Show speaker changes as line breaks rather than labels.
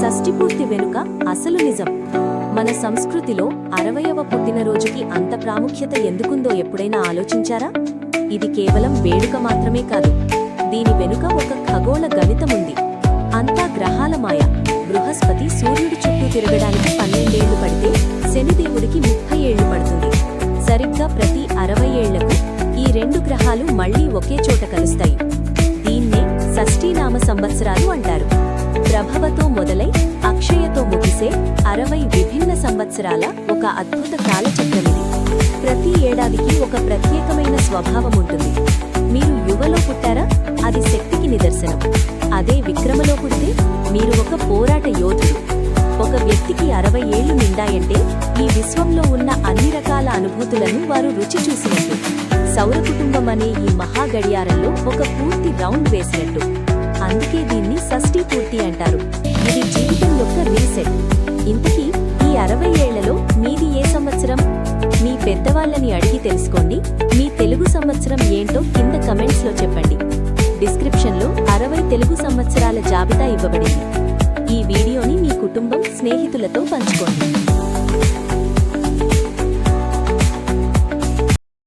షష్ఠిపూర్తి వెనుక అసలు నిజం. మన సంస్కృతిలో 60వ పుట్టినరోజుకి అంత ప్రాముఖ్యత ఎందుకుందో ఎప్పుడైనా ఆలోచించారా? ఇది కేవలం వేడుక మాత్రమే కాదు, దీని వెనుక ఒక ఖగోళ గణితముంది. అంతా గ్రహాల మాయ. బృహస్పతి సూర్యుడి చుట్టూ తిరగడానికి 12 ఏళ్లు పడితే శనిదేవుడికి 30 ఏళ్లు పడుతుంది. సరిగ్గా ప్రతి 60 ఏళ్లకు ఈ రెండు గ్రహాలు మళ్లీ ఒకే చోట కలుస్తాయి. దీన్నే షష్ఠీనామ సంవత్సరాలు అంటారు. ప్రభవతో మొదలై అక్షయతో ముగిసే 60 విభిన్న సంవత్సరాల ఒక అద్భుత కాలచక్రమిది. ప్రతి ఏడాదికి ఒక ప్రత్యేకమైన స్వభావం ఉంటుంది. మీరు యువలో పుట్టారా? అది శక్తికి నిదర్శనం. అదే విక్రమలో పుడితే మీరు ఒక పోరాట యోధుడు. ఒక వ్యక్తికి 60 ఏళ్లు నిండాయంటే ఈ విశ్వంలో ఉన్న అన్ని రకాల అనుభూతులను వారు రుచి చూసినట్టు. సౌరకుటుంబం అనే ఈ మహా గడియారంలో ఒక పూర్తి రౌండ్ వేసినట్టు. అందుకే దీన్ని షష్ఠీ పూర్తి అంటారు. ఇది జీవితం యొక్క రీసెట్. ఇంతకీ ఈ 60 ఏళ్లలో మీది ఏ సంవత్సరం? మీ పెద్దవాళ్ళని అడిగి తెలుసుకోండి. మీ తెలుగు సంవత్సరం ఏంటో కింద కమెంట్స్లో చెప్పండి. డిస్క్రిప్షన్లో 60 తెలుగు సంవత్సరాల జాబితా ఇవ్వబడింది. ఈ వీడియోని మీ కుటుంబం, స్నేహితులతో పంచుకోండి.